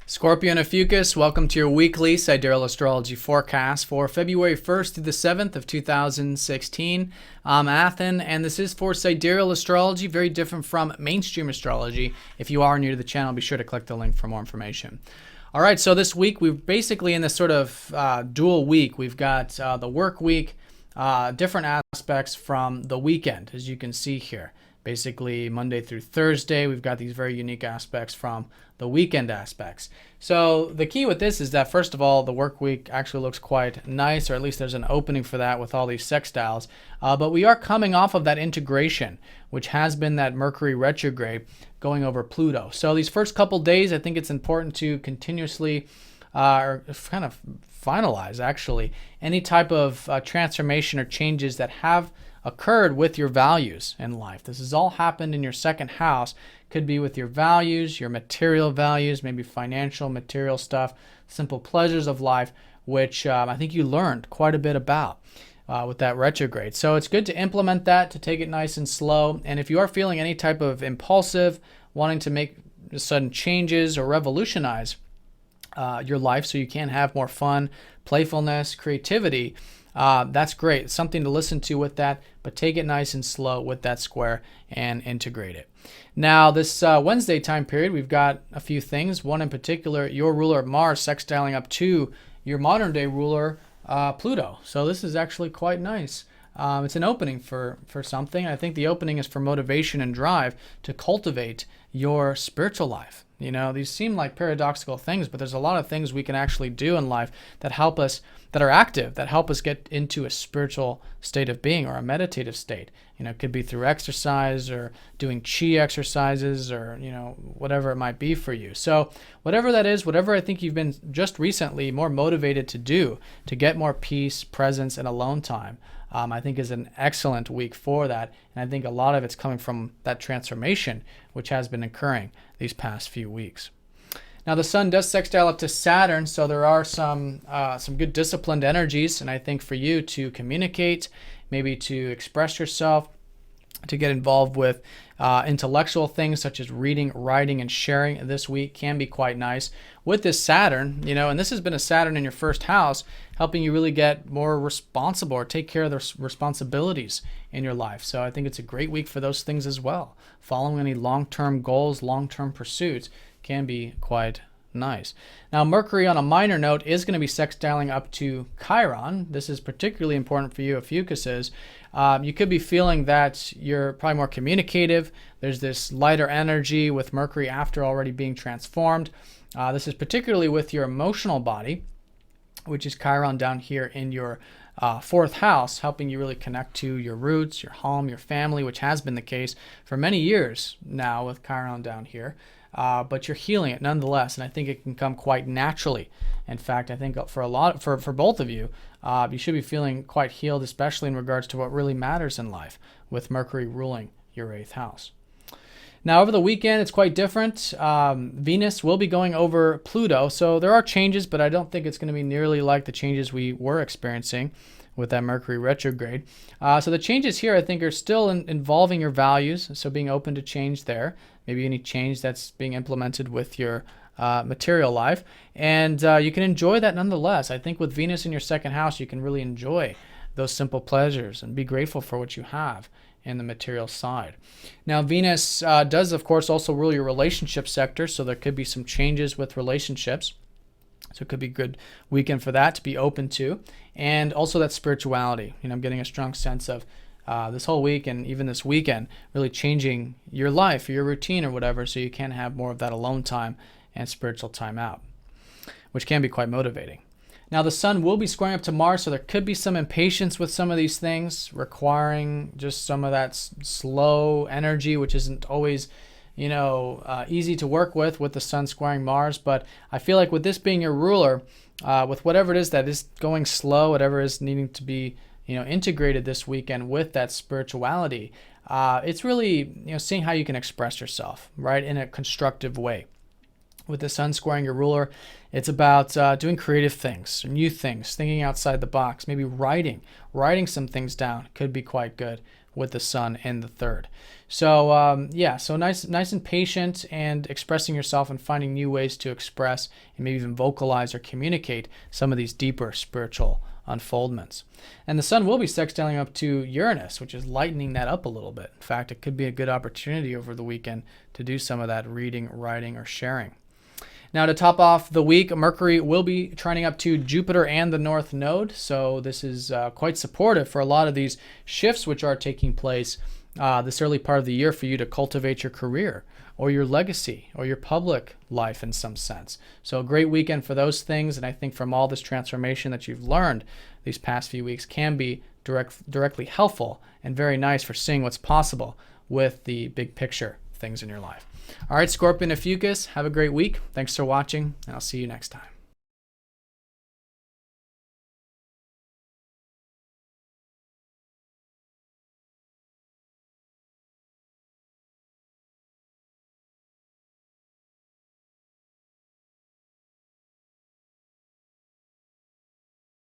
Scorpio Ophiuchus, welcome to your weekly Sidereal Astrology forecast for February 1st through the 7th of 2016. I'm Athen, and this is for Sidereal Astrology, very different from mainstream astrology. If you are new to the channel, be sure to click the link for more information. All right, so this week we're basically in this sort of dual week. We've got the work week, different aspects from the weekend, as you can see here. Basically, Monday through Thursday, we've got these very unique aspects from the weekend aspects. So the key with this is that, first of all, the work week actually looks quite nice, or at least there's an opening for that with all these sextiles. But we are coming off of that integration, which has been that Mercury retrograde going over Pluto. So these first couple days, I think it's important to continuously or kind of finalize, actually, any type of transformation or changes that have occurred with your values in life. This has all happened in your second house. Could be with your values, your material values, maybe financial, material stuff, simple pleasures of life, which I think you learned quite a bit about with that retrograde. So it's good to implement that, to take it nice and slow. And if you are feeling any type of impulsive, wanting to make sudden changes or revolutionize your life so you can have more fun, playfulness, creativity, that's great. It's something to listen to with that, but take it nice and slow with that square and integrate it. Now, this Wednesday time period, we've got a few things. One in particular, your ruler Mars sextiling up to your modern day ruler Pluto. So this is actually quite nice. It's an opening for something. I think the opening is for motivation and drive to cultivate your spiritual life. You know, these seem like paradoxical things, but there's a lot of things we can actually do in life that help us, that are active, that help us get into a spiritual state of being or a meditative state. You know, it could be through exercise or doing chi exercises or, you know, whatever it might be for you. So whatever that is, whatever I think you've been just recently more motivated to do to get more peace, presence, and alone time, I think is an excellent week for that. And I think a lot of it's coming from that transformation, which has been occurring these past few weeks. Now, the sun does sextile up to Saturn, so there are some good disciplined energies, and I think for you to communicate, maybe to express yourself, to get involved with intellectual things such as reading, writing, and sharing this week can be quite nice. With this Saturn, you know, and this has been a Saturn in your first house, helping you really get more responsible or take care of the responsibilities in your life. So I think it's a great week for those things as well. Following any long-term goals, long-term pursuits can be quite nice. Now, Mercury on a minor note is going to be sextiling up to Chiron. This is particularly important for you, Ophiuchuses. You could be feeling that you're probably more communicative. There's this lighter energy with Mercury after already being transformed. This is particularly with your emotional body, which is Chiron down here in your fourth house, helping you really connect to your roots, your home, your family, which has been the case for many years now with Chiron down here. But you're healing it nonetheless, and I think it can come quite naturally. In fact, I think for both of you, you should be feeling quite healed, especially in regards to what really matters in life, with Mercury ruling your 8th house. Now, over the weekend, it's quite different. Venus will be going over Pluto, so there are changes, but I don't think it's going to be nearly like the changes we were experiencing with that Mercury retrograde. So the changes here, I think, are still involving your values, so being open to change there. Maybe any change that's being implemented with your material life. And you can enjoy that nonetheless. I think with Venus in your second house, you can really enjoy those simple pleasures and be grateful for what you have in the material side. Now, Venus does, of course, also rule your relationship sector, so there could be some changes with relationships. So it could be a good weekend for that to be open to. And also that spirituality. You know, I'm getting a strong sense of this whole week and even this weekend really changing your life, your routine or whatever, so you can have more of that alone time and spiritual time out, which can be quite motivating. Now, the sun will be squaring up to Mars, so there could be some impatience with some of these things, requiring just some of that slow energy, which isn't always, you know, easy to work with the sun squaring Mars. But I feel like with this being your ruler, with whatever it is that is going slow, whatever is needing to be, you know, integrated this weekend with that spirituality, it's really, you know, seeing how you can express yourself, right, in a constructive way. With the sun squaring your ruler, it's about doing creative things, new things, thinking outside the box, maybe writing some things down could be quite good with the sun in the third. So yeah, so nice and patient, and expressing yourself and finding new ways to express and maybe even vocalize or communicate some of these deeper spiritual unfoldments. And the sun will be sextiling up to Uranus, which is lightening that up a little bit. In fact, it could be a good opportunity over the weekend to do some of that reading, writing, or sharing. Now, to top off the week, Mercury will be trining up to Jupiter and the North Node. So this is quite supportive for a lot of these shifts which are taking place this early part of the year for you to cultivate your career or your legacy or your public life in some sense. So a great weekend for those things. And I think from all this transformation that you've learned these past few weeks can be directly helpful and very nice for seeing what's possible with the big picture things in your life. All right, Scorpio Ophiuchus, have a great week. Thanks for watching, and I'll see you next time.